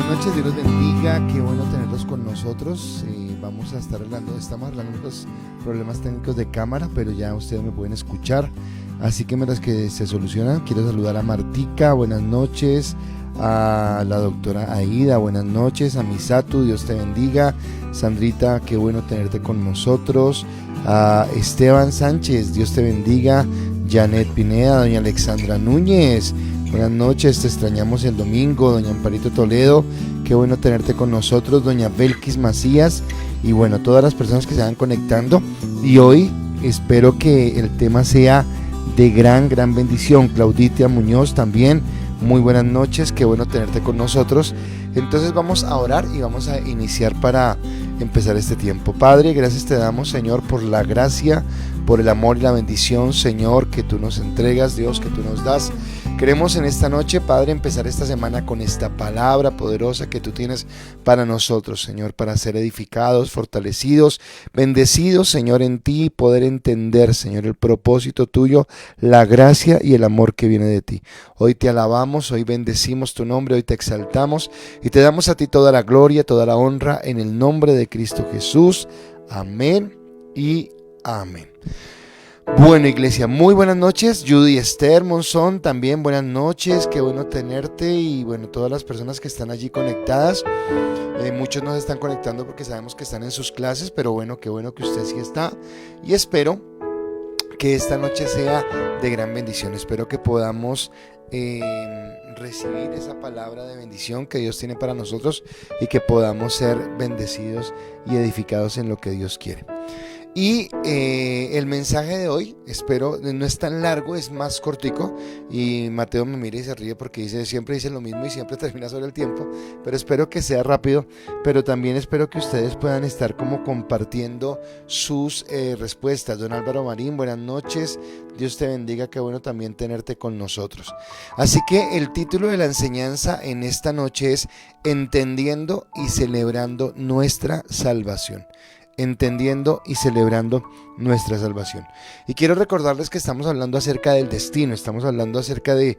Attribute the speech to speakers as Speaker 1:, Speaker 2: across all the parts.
Speaker 1: Buenas noches, Dios los bendiga, qué bueno tenerlos con nosotros. Estamos hablando de los problemas técnicos de cámara, pero ya ustedes me pueden escuchar. Así que mientras que se solucionan, quiero saludar a Martica, buenas noches, a la doctora Aida, buenas noches, a Misatu, Dios te bendiga, Sandrita, qué bueno tenerte con nosotros, a Esteban Sánchez, Dios te bendiga, Janet Pineda, doña Alexandra Núñez, buenas noches, te extrañamos el domingo, doña Amparito Toledo, qué bueno tenerte con nosotros, doña Belkis Macías, y bueno, todas las personas que se van conectando, y hoy espero que el tema sea de gran bendición. Claudita Muñoz también, muy buenas noches, qué bueno tenerte con nosotros. Entonces vamos a orar y vamos a iniciar para empezar este tiempo. Padre, gracias te damos, Señor, por la gracia, por el amor y la bendición, Señor, que tú nos entregas, Dios, que tú nos das. Queremos en esta noche, Padre, empezar esta semana con esta palabra poderosa que tú tienes para nosotros, Señor, para ser edificados, fortalecidos, bendecidos, Señor, en ti, y poder entender, Señor, el propósito tuyo, la gracia y el amor que viene de ti. Hoy te alabamos, hoy bendecimos tu nombre, hoy te exaltamos y te damos a ti toda la gloria, toda la honra en el nombre de Cristo Jesús. Amén y amén. Bueno, iglesia, muy buenas noches. Judy Esther Monzón, también buenas noches, qué bueno tenerte. Y bueno, todas las personas que están allí conectadas, muchos nos están conectando porque sabemos que están en sus clases, pero bueno, qué bueno que usted sí está. Y espero que esta noche sea de gran bendición. Espero que podamos recibir esa palabra de bendición que Dios tiene para nosotros y que podamos ser bendecidos y edificados en lo que Dios quiere. Y el mensaje de hoy, espero, no es tan largo, es más cortico. Y Mateo me mira y se ríe porque siempre dice lo mismo y siempre termina sobre el tiempo. Pero espero que sea rápido, pero también espero que ustedes puedan estar como compartiendo sus respuestas. Don Álvaro Marín, buenas noches, Dios te bendiga, qué bueno también tenerte con nosotros. Así que el título de la enseñanza en esta noche es Entendiendo y celebrando nuestra salvación. Entendiendo y celebrando nuestra salvación. Y quiero recordarles que estamos hablando acerca del destino, estamos hablando acerca de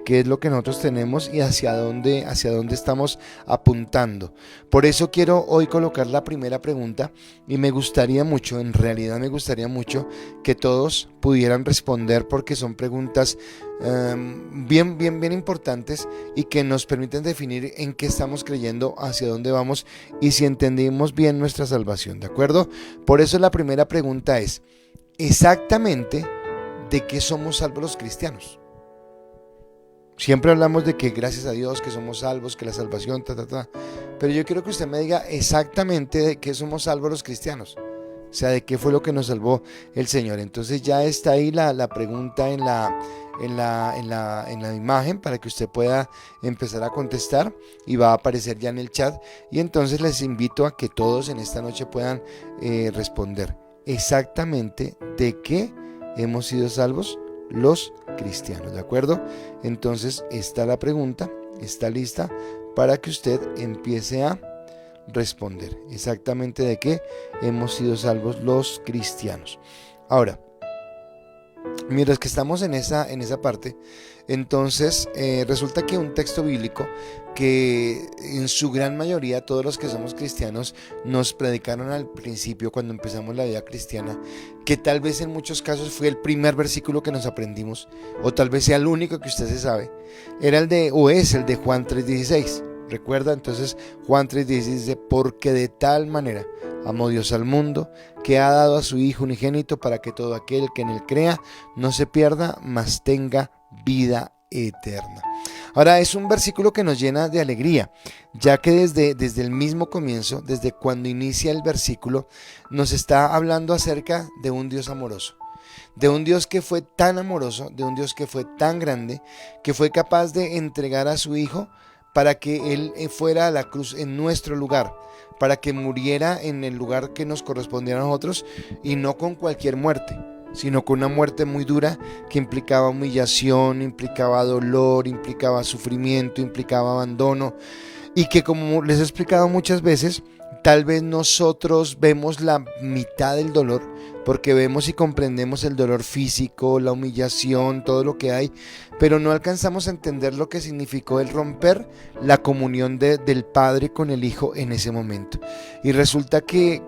Speaker 1: qué es lo que nosotros tenemos y hacia dónde estamos apuntando. Por eso quiero hoy colocar la primera pregunta y me gustaría mucho, en realidad me gustaría mucho que todos pudieran responder porque son preguntas bien importantes y que nos permiten definir en qué estamos creyendo, hacia dónde vamos y si entendimos bien nuestra salvación, ¿de acuerdo? Por eso la primera pregunta es, exactamente ¿de qué somos salvos los cristianos? Siempre hablamos de que gracias a Dios que somos salvos, que la salvación, pero yo quiero que usted me diga exactamente de qué somos salvos los cristianos. O sea, de qué fue lo que nos salvó el Señor. Entonces ya está ahí la pregunta en la imagen para que usted pueda empezar a contestar y va a aparecer ya en el chat. Y entonces les invito a que todos en esta noche puedan responder exactamente de qué hemos sido salvos los cristianos, ¿de acuerdo? Entonces está la pregunta, está lista para que usted empiece a responder exactamente de qué hemos sido salvos los cristianos. Ahora, mientras que estamos en esa parte, entonces resulta que un texto bíblico que en su gran mayoría todos los que somos cristianos nos predicaron al principio cuando empezamos la vida cristiana, que tal vez en muchos casos fue el primer versículo que nos aprendimos o tal vez sea el único que usted se sabe, es el de Juan 3:16. Recuerda, entonces Juan 3:16 dice, porque de tal manera amó Dios al mundo, que ha dado a su Hijo unigénito para que todo aquel que en él crea no se pierda, mas tenga vida eterna. Ahora es un versículo que nos llena de alegría, ya que desde el mismo comienzo, desde cuando inicia el versículo, nos está hablando acerca de un Dios amoroso. De un Dios que fue tan amoroso, de un Dios que fue tan grande, que fue capaz de entregar a su Hijo para que Él fuera a la cruz en nuestro lugar, para que muriera en el lugar que nos correspondiera a nosotros y no con cualquier muerte, sino con una muerte muy dura que implicaba humillación, implicaba dolor, implicaba sufrimiento, implicaba abandono y que, como les he explicado muchas veces, tal vez nosotros vemos la mitad del dolor, porque vemos y comprendemos el dolor físico, la humillación, todo lo que hay, pero no alcanzamos a entender lo que significó el romper la comunión del Padre con el Hijo en ese momento. Y resulta que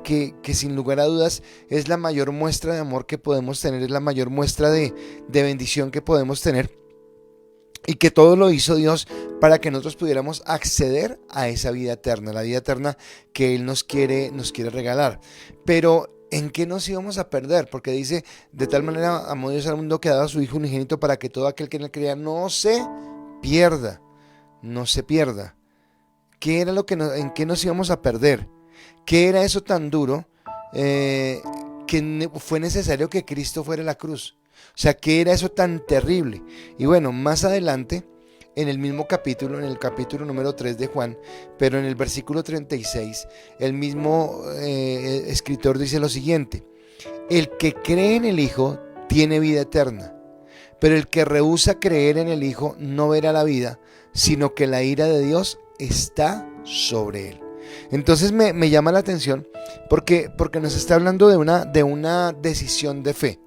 Speaker 1: sin lugar a dudas es la mayor muestra de amor que podemos tener, es la mayor muestra de bendición que podemos tener, y que todo lo hizo Dios para que nosotros pudiéramos acceder a esa vida eterna, la vida eterna que Él nos quiere regalar. Pero ¿en qué nos íbamos a perder? Porque dice, de tal manera amó Dios al mundo que ha dado a su Hijo unigénito para que todo aquel que en él crea no se pierda, no se pierda. ¿Qué era en qué nos íbamos a perder? ¿Qué era eso tan duro que fue necesario que Cristo fuera a la cruz? O sea, ¿qué era eso tan terrible? Y bueno, más adelante, en el mismo capítulo, en el capítulo número 3 de Juan, pero en el versículo 36, el mismo escritor dice lo siguiente: el que cree en el Hijo tiene vida eterna, pero el que rehúsa creer en el Hijo no verá la vida, sino que la ira de Dios está sobre él. Entonces me llama la atención porque nos está hablando de una decisión de fe.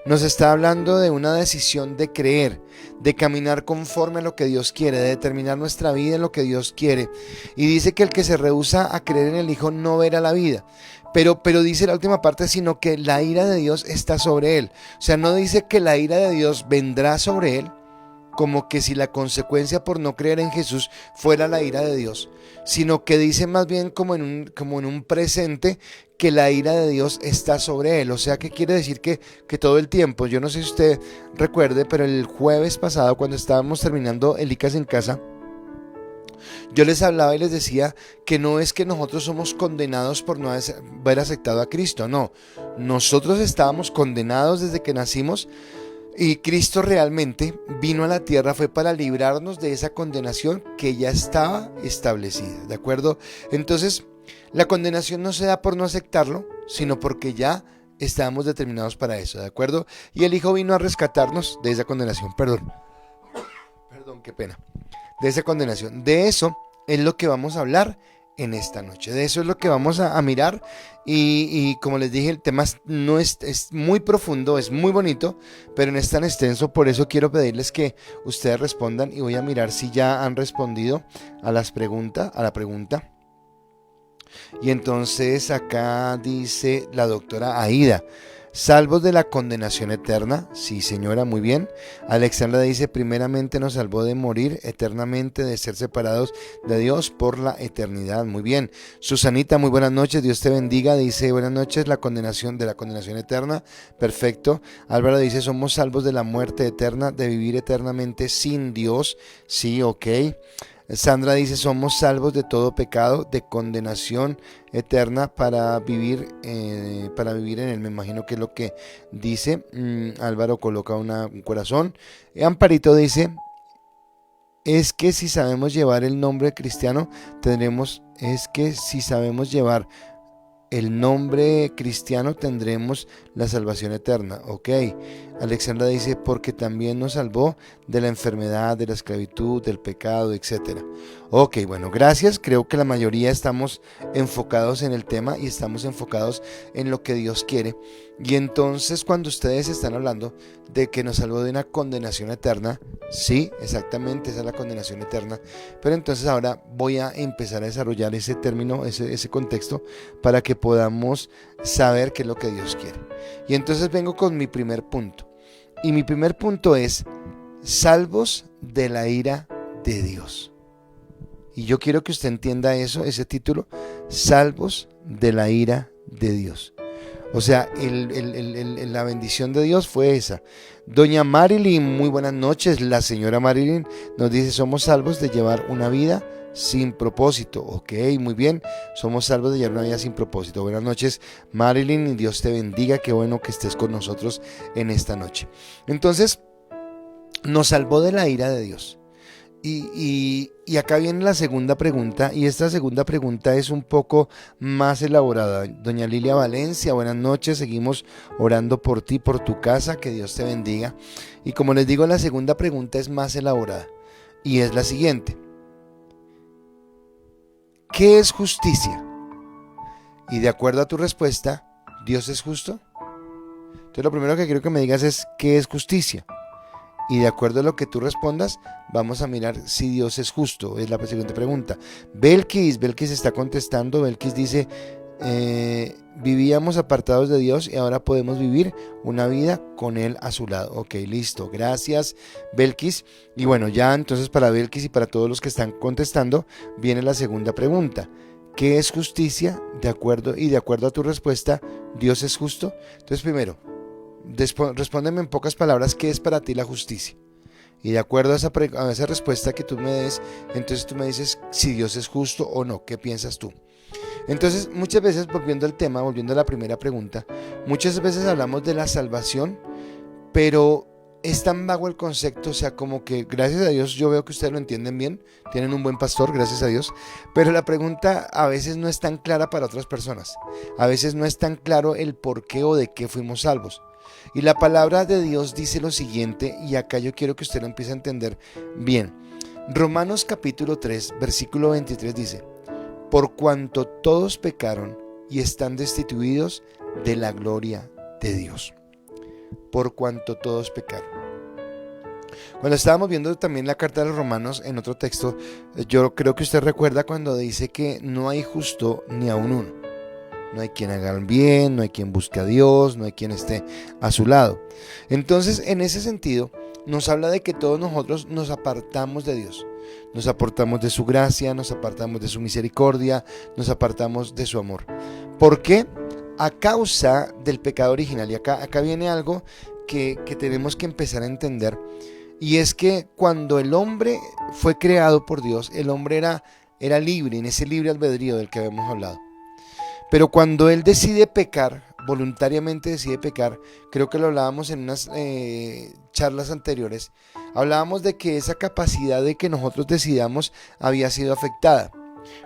Speaker 1: Nos está hablando de una decisión de creer, de caminar conforme a lo que Dios quiere, de determinar nuestra vida en lo que Dios quiere. Y dice que el que se rehúsa a creer en el Hijo no verá la vida. Pero dice la última parte, sino que la ira de Dios está sobre él. O sea, no dice que la ira de Dios vendrá sobre él, como que si la consecuencia por no creer en Jesús fuera la ira de Dios, sino que dice más bien como en un presente, que la ira de Dios está sobre él. O sea, que quiere decir que todo el tiempo, yo no sé si usted recuerde, pero el jueves pasado, cuando estábamos terminando el ICAS en casa, yo les hablaba y les decía que no es que nosotros somos condenados por no haber aceptado a Cristo, no, nosotros estábamos condenados desde que nacimos. Y Cristo realmente vino a la tierra fue para librarnos de esa condenación que ya estaba establecida, ¿de acuerdo? Entonces, la condenación no se da por no aceptarlo, sino porque ya estábamos determinados para eso, ¿de acuerdo? Y el Hijo vino a rescatarnos de esa condenación, perdón, qué pena, de esa condenación. De eso es lo que vamos a hablar en esta noche, de eso es lo que vamos a mirar. Y como les dije, el tema no es muy profundo, es muy bonito, pero no es tan extenso. Por eso quiero pedirles que ustedes respondan, y voy a mirar si ya han respondido a la pregunta. Y entonces acá dice la doctora Aida: salvos de la condenación eterna. Sí, señora, muy bien. Alexandra dice: primeramente nos salvó de morir eternamente, de ser separados de Dios por la eternidad. Muy bien. Susanita, muy buenas noches, Dios te bendiga. Dice: buenas noches, la condenación eterna. Perfecto. Álvaro dice: somos salvos de la muerte eterna, de vivir eternamente sin Dios. Sí, ok. Sandra dice: somos salvos de todo pecado, de condenación eterna para vivir en él. Me imagino que es lo que dice. Álvaro coloca un corazón. Amparito dice: es que si sabemos llevar el nombre cristiano, tendremos la salvación eterna. Ok. Alexandra dice: porque también nos salvó de la enfermedad, de la esclavitud, del pecado, etc. Ok, bueno, gracias. Creo que la mayoría estamos enfocados en el tema y estamos enfocados en lo que Dios quiere. Y entonces, cuando ustedes están hablando de que nos salvó de una condenación eterna, sí, exactamente, esa es la condenación eterna. Pero entonces ahora voy a empezar a desarrollar ese término, ese contexto, para que podamos saber qué es lo que Dios quiere. Y entonces vengo con mi primer punto. Y mi primer punto es: salvos de la ira de Dios. Y yo quiero que usted entienda eso, ese título: salvos de la ira de Dios. O sea, la bendición de Dios fue esa. Doña Marilyn, muy buenas noches. La señora Marilyn nos dice: somos salvos de llevar una vida sin propósito. Ok, muy bien, somos salvos de llevar una vida sin propósito. Buenas noches, Marilyn, y Dios te bendiga. Qué bueno que estés con nosotros en esta noche. Entonces, nos salvó de la ira de Dios. Y acá viene la segunda pregunta, y esta segunda pregunta es un poco más elaborada. Doña Lilia Valencia, buenas noches, seguimos orando por ti, por tu casa, que Dios te bendiga. Y como les digo, la segunda pregunta es más elaborada, y es la siguiente: ¿qué es justicia? Y de acuerdo a tu respuesta, ¿Dios es justo? Entonces lo primero que quiero que me digas es ¿qué es justicia? Y de acuerdo a lo que tú respondas, vamos a mirar si Dios es justo. Es la siguiente pregunta. Belkis está contestando. Belkis dice, vivíamos apartados de Dios y ahora podemos vivir una vida con Él a su lado. Ok, listo. Gracias, Belkis. Y bueno, ya entonces para Belkis y para todos los que están contestando, viene la segunda pregunta. ¿Qué es justicia? De acuerdo a tu respuesta, ¿Dios es justo? Entonces primero, respóndeme en pocas palabras qué es para ti la justicia. Y de acuerdo a esa respuesta que tú me des, entonces tú me dices si Dios es justo o no. ¿Qué piensas tú? Entonces muchas veces, volviendo al tema, volviendo a la primera pregunta, muchas veces hablamos de la salvación, pero es tan vago el concepto, o sea, como que gracias a Dios yo veo que ustedes lo entienden bien, tienen un buen pastor, gracias a Dios, pero la pregunta a veces no es tan clara para otras personas, a veces no es tan claro el por qué o de qué fuimos salvos. Y la palabra de Dios dice lo siguiente, y acá yo quiero que usted lo empiece a entender bien. Romanos capítulo 3, versículo 23 dice, por cuanto todos pecaron y están destituidos de la gloria de Dios. Por cuanto todos pecaron. Cuando estábamos viendo también la carta de los Romanos en otro texto, yo creo que usted recuerda cuando dice que no hay justo ni aun uno. No hay quien haga el bien, no hay quien busque a Dios, no hay quien esté a su lado. Entonces, en ese sentido, nos habla de que todos nosotros nos apartamos de Dios. Nos apartamos de su gracia, nos apartamos de su misericordia, nos apartamos de su amor. ¿Por qué? A causa del pecado original. Y acá viene algo que tenemos que empezar a entender. Y es que cuando el hombre fue creado por Dios, el hombre era libre, en ese libre albedrío del que habíamos hablado. Pero cuando él decide pecar, voluntariamente decide pecar, creo que lo hablábamos en unas charlas anteriores, hablábamos de que esa capacidad de que nosotros decidamos había sido afectada.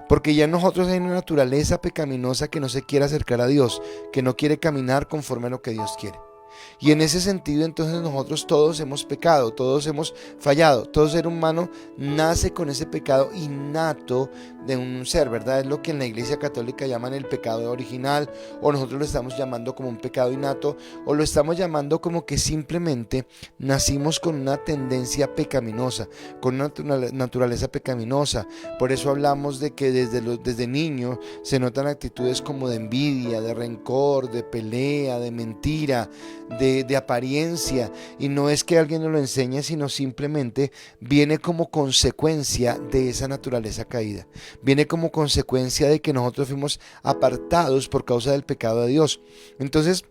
Speaker 1: Porque ya en nosotros hay una naturaleza pecaminosa que no se quiere acercar a Dios, que no quiere caminar conforme a lo que Dios quiere. Y en ese sentido entonces nosotros todos hemos pecado, todos hemos fallado, todo ser humano nace con ese pecado innato de un ser, ¿verdad? Es lo que en la Iglesia Católica llaman el pecado original, o nosotros lo estamos llamando como un pecado innato, o lo estamos llamando como que simplemente nacimos con una tendencia pecaminosa, con una naturaleza pecaminosa. Por eso hablamos de que desde niño se notan actitudes como de envidia, de rencor, de pelea, de mentira, de apariencia, y no es que alguien nos lo enseñe, sino simplemente viene como consecuencia de esa naturaleza caída, viene como consecuencia de que nosotros fuimos apartados por causa del pecado de Dios. Entonces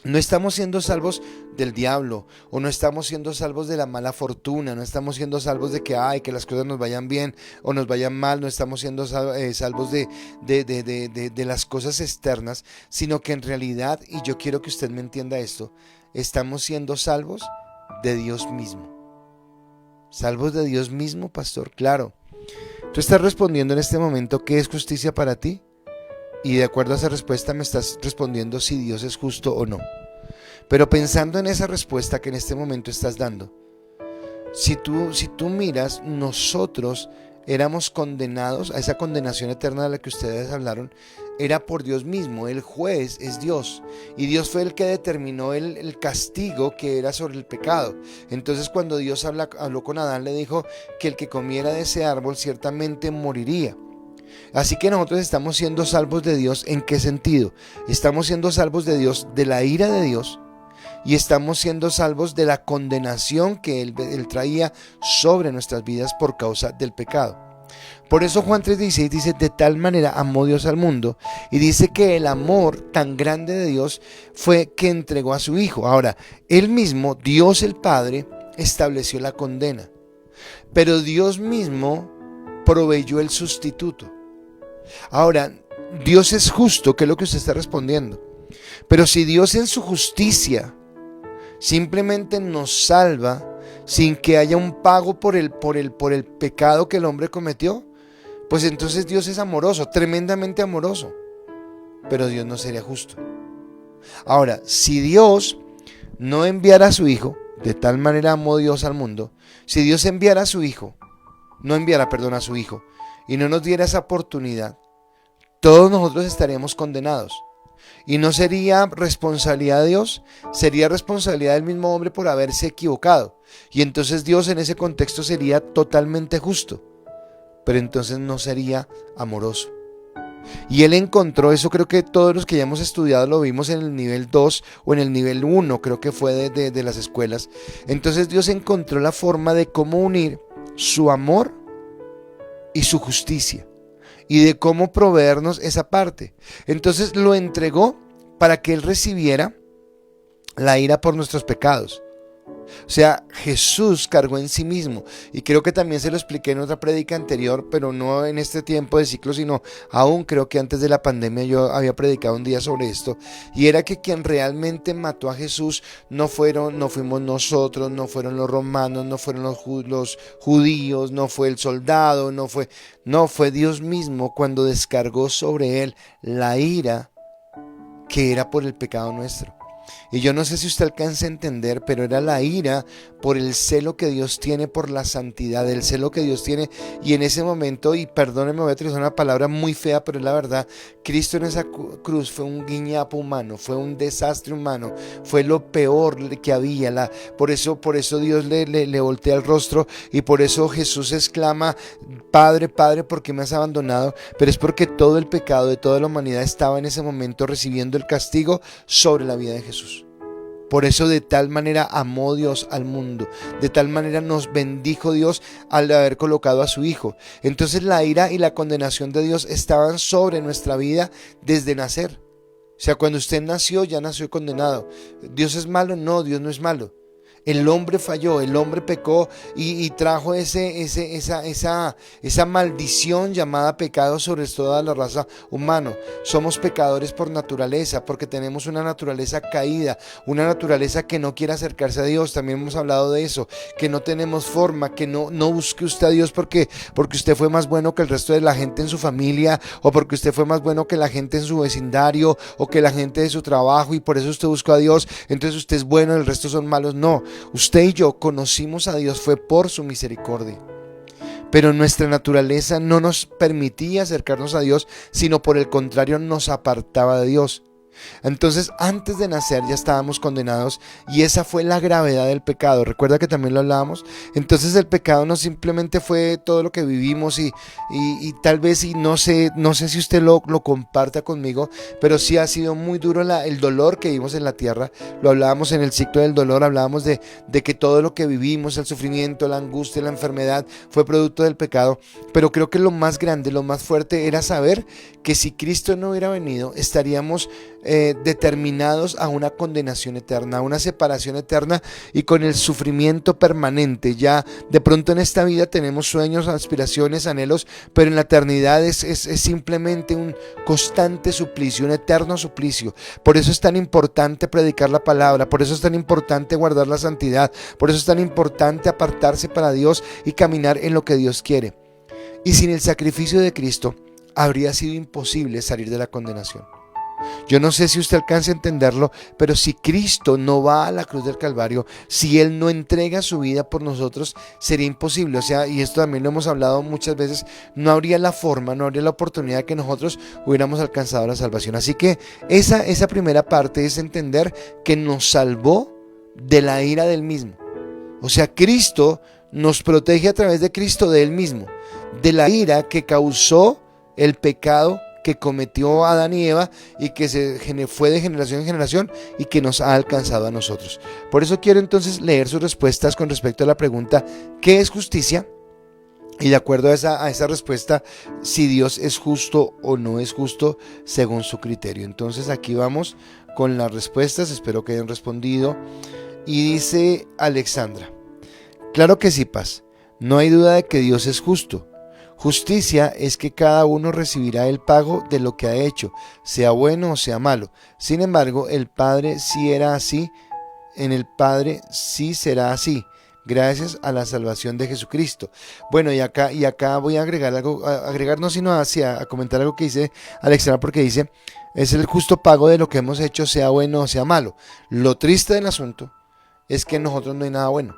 Speaker 1: no estamos siendo salvos del diablo, o no estamos siendo salvos de la mala fortuna, no estamos siendo salvos de que las cosas nos vayan bien o nos vayan mal, no estamos siendo salvos de las cosas externas, sino que en realidad, y yo quiero que usted me entienda esto, estamos siendo salvos de Dios mismo. ¿Salvos de Dios mismo, pastor? Claro. Tú estás respondiendo en este momento ¿qué es justicia para ti? Y de acuerdo a esa respuesta me estás respondiendo si Dios es justo o no. Pero pensando en esa respuesta que en este momento estás dando, si tú miras, nosotros éramos condenados a esa condenación eterna de la que ustedes hablaron, era por Dios mismo. El juez es Dios, y Dios fue el que determinó el castigo que era sobre el pecado. Entonces cuando Dios habló con Adán, le dijo que el que comiera de ese árbol ciertamente moriría. Así que nosotros estamos siendo salvos de Dios. ¿En qué sentido? Estamos siendo salvos de Dios, de la ira de Dios, y estamos siendo salvos de la condenación que Él traía sobre nuestras vidas por causa del pecado. Por eso Juan 3:16 dice, de tal manera amó Dios al mundo, y dice que el amor tan grande de Dios fue que entregó a su Hijo. Ahora, Él mismo, Dios el Padre, estableció la condena, pero Dios mismo proveyó el sustituto. Ahora, Dios es justo, que es lo que usted está respondiendo. Pero si Dios en su justicia simplemente nos salva sin que haya un pago por el pecado que el hombre cometió, pues entonces Dios es amoroso, tremendamente amoroso. Pero Dios no sería justo. Ahora, si Dios no enviara a su Hijo, de tal manera amó Dios al mundo, si Dios enviara a su Hijo, no enviara, perdón, a su Hijo, y no nos diera esa oportunidad, todos nosotros estaríamos condenados. Y no sería responsabilidad de Dios, sería responsabilidad del mismo hombre por haberse equivocado. Y entonces Dios en ese contexto sería totalmente justo, pero entonces no sería amoroso. Y Él encontró, eso creo que todos los que ya hemos estudiado lo vimos en el nivel 2 o en el nivel 1, creo que fue de las escuelas. Entonces Dios encontró la forma de cómo unir su amor y su justicia, y de cómo proveernos esa parte. Entonces lo entregó para que Él recibiera la ira por nuestros pecados. O sea, Jesús cargó en sí mismo, y creo que también se lo expliqué en otra prédica anterior, pero no en este tiempo de ciclo, sino aún creo que antes de la pandemia yo había predicado un día sobre esto, y era que quien realmente mató a Jesús no fuimos nosotros, no fueron los romanos, no fueron los judíos, no fue el soldado, fue Dios mismo cuando descargó sobre Él la ira que era por el pecado nuestro. Y yo no sé si usted alcanza a entender, pero era la ira por el celo que Dios tiene por la santidad, el celo que Dios tiene. Y en ese momento, y perdónenme, voy a utilizar una palabra muy fea, pero es la verdad, Cristo en esa cruz fue un guiñapo humano, fue un desastre humano, fue lo peor que había. Por eso Dios le voltea el rostro, y por eso Jesús exclama: Padre, Padre, ¿por qué me has abandonado? Pero es porque todo el pecado de toda la humanidad estaba en ese momento recibiendo el castigo sobre la vida de Jesús. Por eso de tal manera amó Dios al mundo, de tal manera nos bendijo Dios al haber colocado a su Hijo. Entonces la ira y la condenación de Dios estaban sobre nuestra vida desde nacer. O sea, cuando usted nació, ya nació condenado. ¿Dios es malo? No, Dios no es malo. El hombre falló, el hombre pecó y trajo esa maldición llamada pecado sobre toda la raza humana. Somos pecadores por naturaleza, porque tenemos una naturaleza caída, una naturaleza que no quiere acercarse a Dios. También hemos hablado de eso, que no tenemos forma, que no busque usted a Dios porque usted fue más bueno que el resto de la gente en su familia, o porque usted fue más bueno que la gente en su vecindario, o que la gente de su trabajo, y por eso usted buscó a Dios, entonces usted es bueno, el resto son malos. No. Usted y yo conocimos a Dios fue por su misericordia, pero nuestra naturaleza no nos permitía acercarnos a Dios, sino por el contrario nos apartaba de Dios. Entonces antes de nacer ya estábamos condenados, y esa fue la gravedad del pecado. Recuerda que también lo hablábamos. Entonces el pecado no simplemente fue todo lo que vivimos y tal vez, y no sé si usted lo comparta conmigo, pero sí ha sido muy duro el dolor que vivimos en la tierra. Lo hablábamos en el ciclo del dolor, hablábamos de que todo lo que vivimos, el sufrimiento, la angustia, la enfermedad, fue producto del pecado. Pero creo que lo más grande, lo más fuerte era saber que si Cristo no hubiera venido, estaríamos determinados a una condenación eterna, a una separación eterna, y con el sufrimiento permanente. Ya de pronto en esta vida tenemos sueños, aspiraciones, anhelos, pero en la eternidad es simplemente un constante suplicio, un eterno suplicio. Por eso es tan importante predicar la palabra, por eso es tan importante guardar la santidad, por eso es tan importante apartarse para Dios y caminar en lo que Dios quiere. Y sin el sacrificio de Cristo habría sido imposible salir de la condenación. Yo no sé si usted alcanza a entenderlo, pero si Cristo no va a la cruz del Calvario, si Él no entrega su vida por nosotros, sería imposible. O sea, y esto también lo hemos hablado muchas veces, no habría la forma, no habría la oportunidad de que nosotros hubiéramos alcanzado la salvación. Así que esa primera parte es entender que nos salvó de la ira del mismo. O sea, Cristo nos protege a través de Cristo de Él mismo, de la ira que causó el pecado que cometió Adán y Eva, y que fue de generación en generación, y que nos ha alcanzado a nosotros. Por eso quiero entonces leer sus respuestas con respecto a la pregunta: ¿qué es justicia? Y de acuerdo a esa respuesta, si Dios es justo o no es justo según su criterio. Entonces aquí vamos con las respuestas, espero que hayan respondido. Y dice Alexandra: claro que sí, Paz, no hay duda de que Dios es justo. Justicia es que cada uno recibirá el pago de lo que ha hecho, sea bueno o sea malo. Sin embargo, el Padre sí era así, en el Padre sí será así, gracias a la salvación de Jesucristo. Bueno, y acá voy a agregar algo, no sino a comentar algo que dice Alexandra, porque dice: es el justo pago de lo que hemos hecho, sea bueno o sea malo. Lo triste del asunto es que en nosotros no hay nada bueno,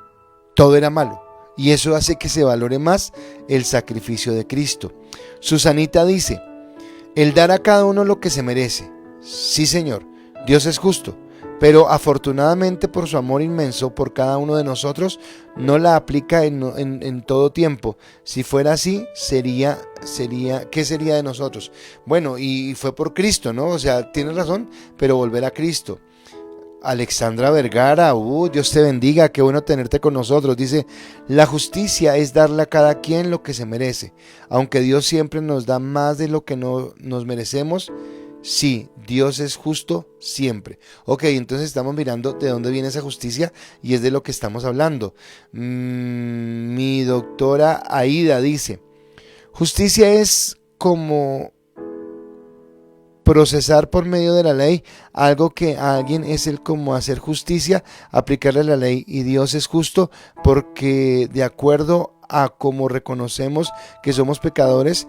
Speaker 1: todo era malo. Y eso hace que se valore más el sacrificio de Cristo. Susanita dice: El dar a cada uno lo que se merece. Sí, Señor, Dios es justo, pero afortunadamente por su amor inmenso por cada uno de nosotros, no la aplica en todo tiempo. Si fuera así, ¿qué sería de nosotros? Bueno, y fue por Cristo, ¿no? O sea, tienes razón, pero volver a Cristo. Alexandra Vergara, Dios te bendiga, qué bueno tenerte con nosotros. Dice, la justicia es darle a cada quien lo que se merece, aunque Dios siempre nos da más de lo que no nos merecemos. Sí, Dios es justo siempre. Ok, entonces estamos mirando de dónde viene esa justicia y es de lo que estamos hablando. Mi doctora Aida dice, justicia es como procesar por medio de la ley algo que a alguien es el como hacer justicia, aplicarle la ley, y Dios es justo porque de acuerdo a como reconocemos que somos pecadores,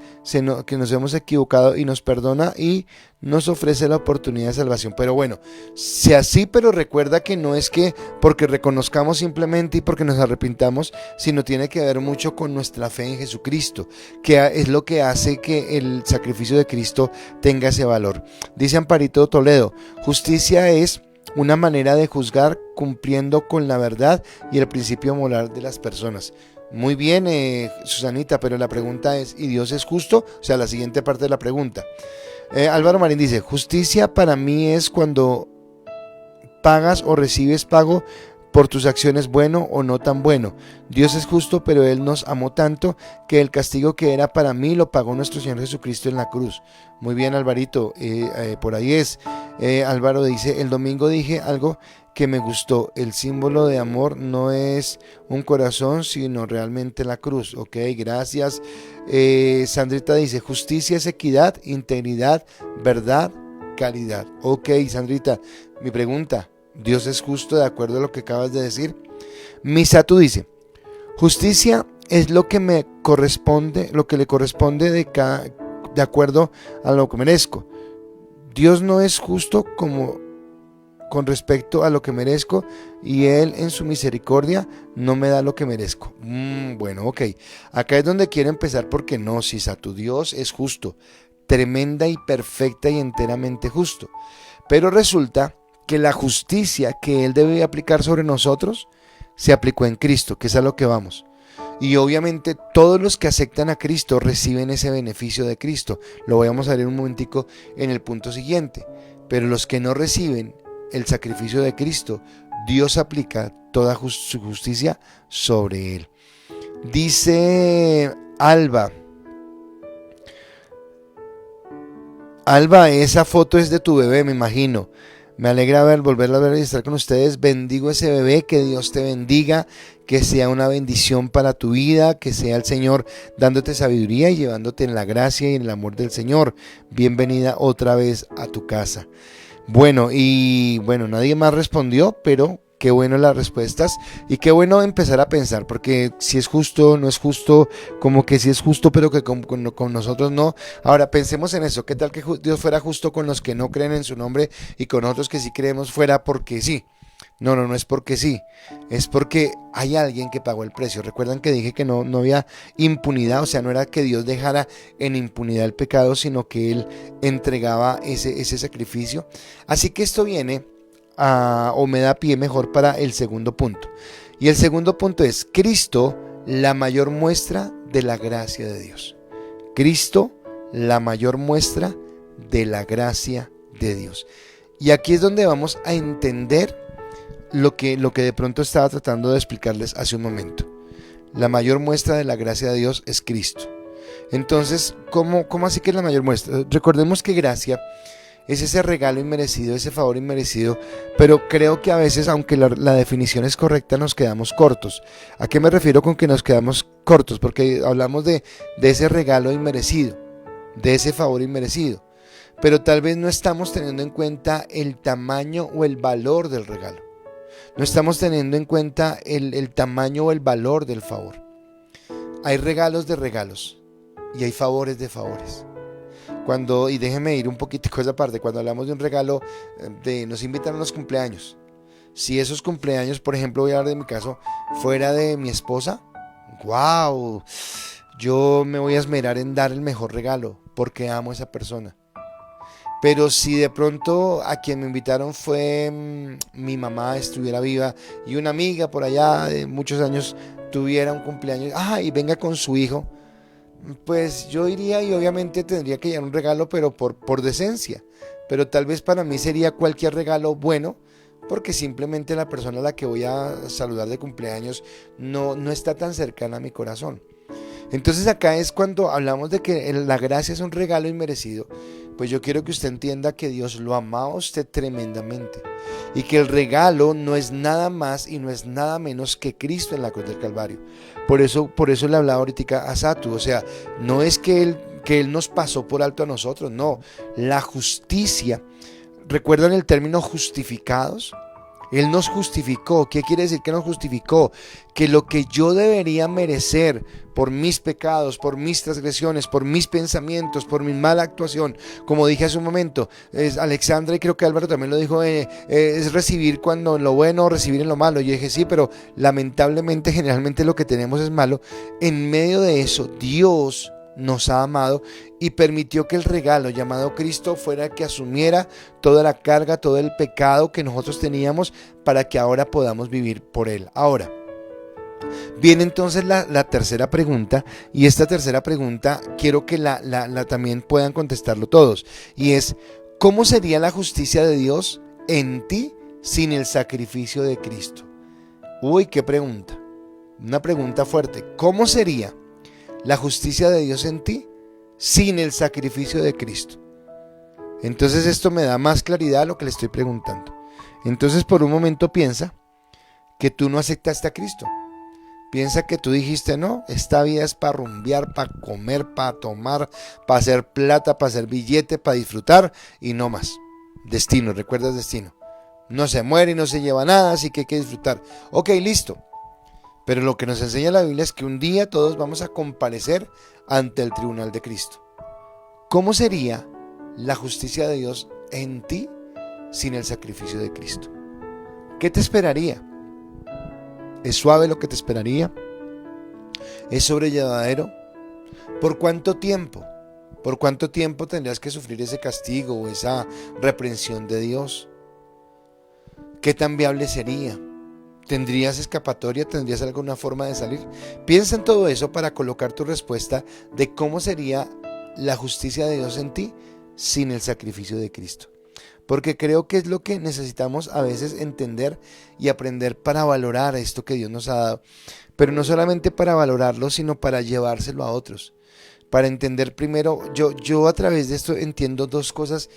Speaker 1: que nos hemos equivocado y nos perdona y nos ofrece la oportunidad de salvación. Pero bueno, sea así, pero recuerda que no es que porque reconozcamos simplemente y porque nos arrepintamos, sino tiene que ver mucho con nuestra fe en Jesucristo, que es lo que hace que el sacrificio de Cristo tenga ese valor. Dice Amparito Toledo, justicia es una manera de juzgar cumpliendo con la verdad y el principio moral de las personas. Muy bien, Susanita, pero la pregunta es, ¿y Dios es justo? O sea, la siguiente parte de la pregunta. Álvaro Marín dice, justicia para mí es cuando pagas o recibes pago por tus acciones, bueno o no tan bueno. Dios es justo, pero Él nos amó tanto que el castigo que era para mí lo pagó nuestro Señor Jesucristo en la cruz. Muy bien, Alvarito, por ahí es. Álvaro dice, el domingo dije algo que me gustó, el símbolo de amor no es un corazón, sino realmente la cruz. Ok, gracias. Sandrita dice, justicia es equidad, integridad, verdad, caridad. Ok, Sandrita, mi pregunta, ¿Dios es justo de acuerdo a lo que acabas de decir? Misatu dice, justicia es lo que me corresponde, lo que le corresponde de acuerdo a lo que merezco. Dios no es justo con respecto a lo que merezco y Él en su misericordia no me da lo que merezco. Bueno, ok, acá es donde quiero empezar porque no, Sisatu, Dios es justo, tremenda y perfecta y enteramente justo, pero resulta que la justicia que Él debe aplicar sobre nosotros se aplicó en Cristo, que es a lo que vamos. Y obviamente todos los que aceptan a Cristo reciben ese beneficio de Cristo. Lo vamos a ver en un momentico en el punto siguiente. Pero los que no reciben el sacrificio de Cristo, Dios aplica toda su justicia sobre él. Dice Alba, esa foto es de tu bebé, me imagino. Me alegra volverla a ver y estar con ustedes. Bendigo ese bebé, que Dios te bendiga, que sea una bendición para tu vida, que sea el Señor dándote sabiduría y llevándote en la gracia y en el amor del Señor. Bienvenida otra vez a tu casa. Bueno, nadie más respondió, pero qué bueno las respuestas y qué bueno empezar a pensar, porque si es justo, no es justo, como que si es justo, pero que con nosotros no. Ahora pensemos en eso, ¿qué tal que Dios fuera justo con los que no creen en su nombre y con nosotros que sí creemos fuera porque sí? No es porque sí, es porque hay alguien que pagó el precio. Recuerdan que dije que no había impunidad, o sea, no era que Dios dejara en impunidad el pecado, sino que Él entregaba ese sacrificio. Así que esto viene o me da pie mejor para el segundo punto. Y el segundo punto es Cristo, la mayor muestra de la gracia de Dios. Cristo, la mayor muestra de la gracia de Dios. Y aquí es donde vamos a entender lo que de pronto estaba tratando de explicarles hace un momento. La mayor muestra de la gracia de Dios es Cristo. Entonces, ¿cómo así que es la mayor muestra? Recordemos que gracia es ese regalo inmerecido, ese favor inmerecido, pero creo que a veces, aunque la definición es correcta, nos quedamos cortos. ¿A qué me refiero con que nos quedamos cortos? Porque hablamos de ese regalo inmerecido, de ese favor inmerecido, pero tal vez no estamos teniendo en cuenta el tamaño o el valor del regalo. No estamos teniendo en cuenta el tamaño o el valor del favor. Hay regalos de regalos y hay favores de favores. Y déjenme ir un poquitico a esa parte, cuando hablamos de un regalo, nos invitan a los cumpleaños. Si esos cumpleaños, por ejemplo, voy a hablar de mi caso, fuera de mi esposa, wow, yo me voy a esmerar en dar el mejor regalo porque amo a esa persona. Pero si de pronto a quien me invitaron fue mi mamá, estuviera viva, y una amiga por allá de muchos años tuviera un cumpleaños, y venga con su hijo, pues yo iría y obviamente tendría que llevar un regalo, pero por decencia. Pero tal vez para mí sería cualquier regalo bueno, porque simplemente la persona a la que voy a saludar de cumpleaños no está tan cercana a mi corazón. Entonces acá es cuando hablamos de que la gracia es un regalo inmerecido. Pues yo quiero que usted entienda que Dios lo ama a usted tremendamente y que el regalo no es nada más y no es nada menos que Cristo en la cruz del Calvario. Por eso le hablaba ahorita a Satu, o sea, no es que Él nos pasó por alto a nosotros, no, la justicia. ¿Recuerdan el término justificados? Él nos justificó. ¿Qué quiere decir que nos justificó? Que lo que yo debería merecer por mis pecados, por mis transgresiones, por mis pensamientos, por mi mala actuación, como dije hace un momento, Alexandra y creo que Álvaro también lo dijo, es recibir cuando en lo bueno o recibir en lo malo. Yo dije sí, pero lamentablemente generalmente lo que tenemos es malo. En medio de eso, Dios nos ha amado y permitió que el regalo llamado Cristo fuera el que asumiera toda la carga, todo el pecado que nosotros teníamos para que ahora podamos vivir por Él. Ahora, viene entonces la tercera pregunta, y esta tercera pregunta quiero que la también puedan contestarlo todos, y es: ¿cómo sería la justicia de Dios en ti sin el sacrificio de Cristo? Uy, qué pregunta, una pregunta fuerte. ¿Cómo sería la justicia de Dios en ti sin el sacrificio de Cristo? Entonces esto me da más claridad a lo que le estoy preguntando. Entonces por un momento piensa que tú no aceptaste a Cristo. Piensa que tú dijiste: no, esta vida es para rumbear, para comer, para tomar, para hacer plata, para hacer billete, para disfrutar y no más. Destino, ¿recuerdas destino? No se muere y no se lleva nada, así que hay que disfrutar. Ok, listo. Pero lo que nos enseña la Biblia es que un día todos vamos a comparecer ante el tribunal de Cristo. ¿Cómo sería la justicia de Dios en ti sin el sacrificio de Cristo? ¿Qué te esperaría? ¿Es suave lo que te esperaría? ¿Es sobrellevadero? ¿Por cuánto tiempo? ¿Por cuánto tiempo tendrías que sufrir ese castigo o esa reprensión de Dios? ¿Qué tan viable sería? ¿Tendrías escapatoria? ¿Tendrías alguna forma de salir? Piensa en todo eso para colocar tu respuesta de cómo sería la justicia de Dios en ti sin el sacrificio de Cristo. Porque creo que es lo que necesitamos a veces entender y aprender para valorar esto que Dios nos ha dado. Pero no solamente para valorarlo, sino para llevárselo a otros. Para entender primero, yo a través de esto entiendo dos cosas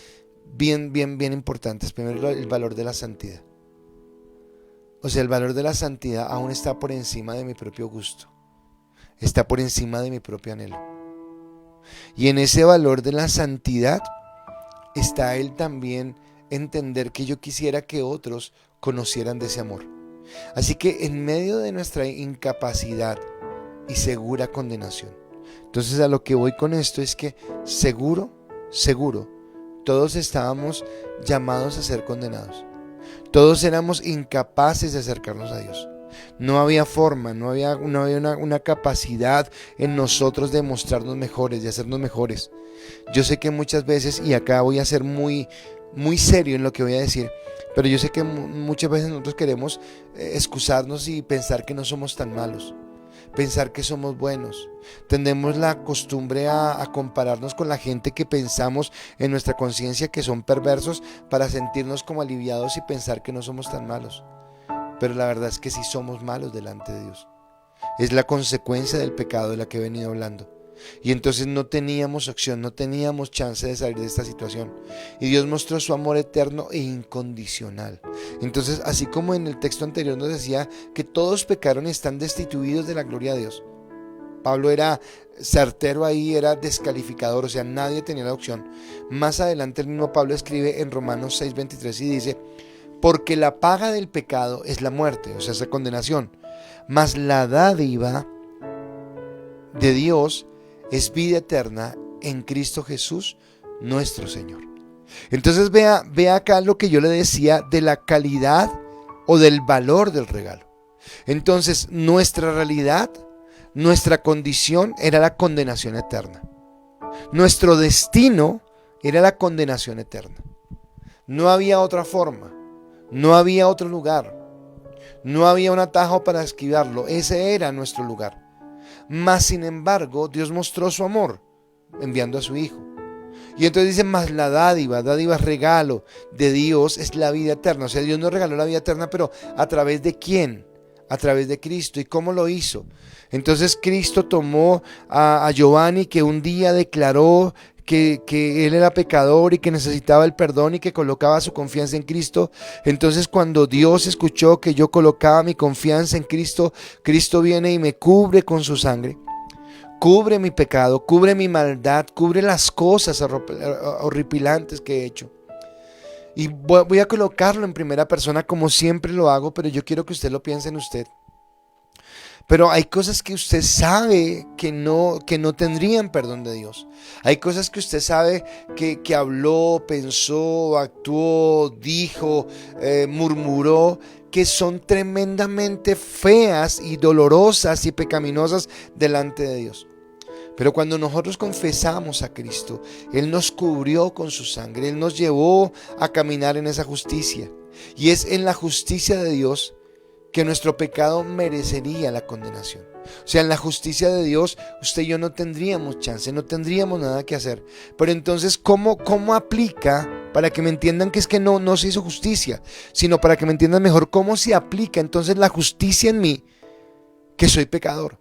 Speaker 1: bien importantes. Primero, el valor de la santidad. O sea, el valor de la santidad aún está por encima de mi propio gusto. Está por encima de mi propio anhelo. Y en ese valor de la santidad está el también entender que yo quisiera que otros conocieran de ese amor. Así que en medio de nuestra incapacidad y segura condenación. Entonces a lo que voy con esto es que seguro, todos estábamos llamados a ser condenados. Todos éramos incapaces de acercarnos a Dios. No había forma, no había una capacidad en nosotros de mostrarnos mejores, de hacernos mejores. Yo sé que muchas veces, y acá voy a ser muy serio en lo que voy a decir, pero yo sé que muchas veces nosotros queremos excusarnos y pensar que no somos tan malos, pensar que somos buenos. Tendemos la costumbre a compararnos con la gente que pensamos en nuestra conciencia que son perversos para sentirnos como aliviados y pensar que no somos tan malos. Pero la verdad es que sí somos malos delante de Dios. Es la consecuencia del pecado de la que he venido hablando. Y entonces no teníamos opción, no teníamos chance de salir de esta situación. Y Dios mostró su amor eterno e incondicional. Entonces, así como en el texto anterior nos decía que todos pecaron y están destituidos de la gloria de Dios, Pablo era certero ahí, era descalificador, o sea, nadie tenía la opción. Más adelante el mismo Pablo escribe en Romanos 6:23 y dice: porque la paga del pecado es la muerte, o sea, esa condenación, mas la dádiva de Dios es vida eterna en Cristo Jesús, nuestro Señor. Entonces vea acá lo que yo le decía de la calidad o del valor del regalo. Entonces nuestra realidad, nuestra condición era la condenación eterna. Nuestro destino era la condenación eterna. No había otra forma, no había otro lugar, no había un atajo para esquivarlo, ese era nuestro lugar. Mas sin embargo, Dios mostró su amor enviando a su Hijo. Y entonces dice, más la dádiva es regalo de Dios, es la vida eterna. O sea, Dios nos regaló la vida eterna, pero ¿a través de quién? A través de Cristo. ¿Y cómo lo hizo? Entonces Cristo tomó a Giovanni, que un día declaró que él era pecador y que necesitaba el perdón y que colocaba su confianza en Cristo. Entonces cuando Dios escuchó que yo colocaba mi confianza en Cristo, Cristo viene y me cubre con su sangre. Cubre mi pecado, cubre mi maldad, cubre las cosas horripilantes que he hecho. Y voy a colocarlo en primera persona como siempre lo hago, pero yo quiero que usted lo piense en usted. Pero hay cosas que usted sabe que no tendrían perdón de Dios. Hay cosas que usted sabe que habló, pensó, actuó, dijo, murmuró, que son tremendamente feas y dolorosas y pecaminosas delante de Dios. Pero cuando nosotros confesamos a Cristo, Él nos cubrió con su sangre, Él nos llevó a caminar en esa justicia. Y es en la justicia de Dios que nuestro pecado merecería la condenación. O sea, en la justicia de Dios, usted y yo no tendríamos chance, no tendríamos nada que hacer. Pero entonces, ¿cómo aplica? Para que me entiendan que es que no se hizo justicia, sino para que me entiendan mejor cómo se aplica entonces la justicia en mí, que soy pecador.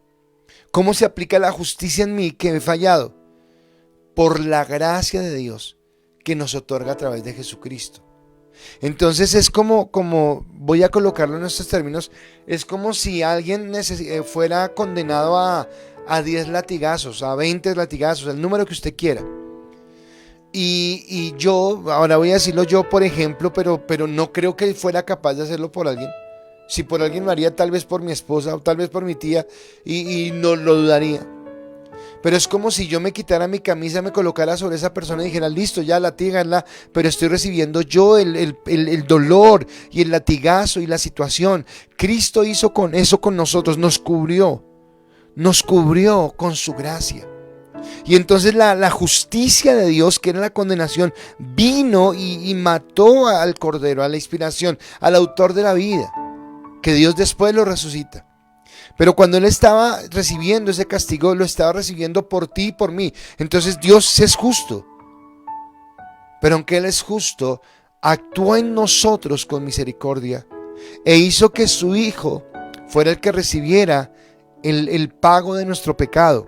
Speaker 1: ¿Cómo se aplica la justicia en mí, que he fallado? Por la gracia de Dios que nos otorga a través de Jesucristo. Entonces es como voy a colocarlo en estos términos, es como si alguien fuera condenado a 10 latigazos, a 20 latigazos, el número que usted quiera. Y yo, ahora voy a decirlo yo por ejemplo, pero no creo que él fuera capaz de hacerlo por alguien. Si por alguien lo haría, tal vez por mi esposa o tal vez por mi tía, y no lo dudaría. Pero es como si yo me quitara mi camisa, me colocara sobre esa persona y dijera, listo, ya latíganla, pero estoy recibiendo yo el dolor y el latigazo y la situación. Cristo hizo con eso con nosotros, nos cubrió con su gracia. Y entonces la justicia de Dios, que era la condenación, vino y mató al Cordero, a la inspiración, al autor de la vida, que Dios después lo resucita. Pero cuando Él estaba recibiendo ese castigo, lo estaba recibiendo por ti y por mí. Entonces Dios es justo. Pero aunque Él es justo, actuó en nosotros con misericordia e hizo que su Hijo fuera el que recibiera el pago de nuestro pecado.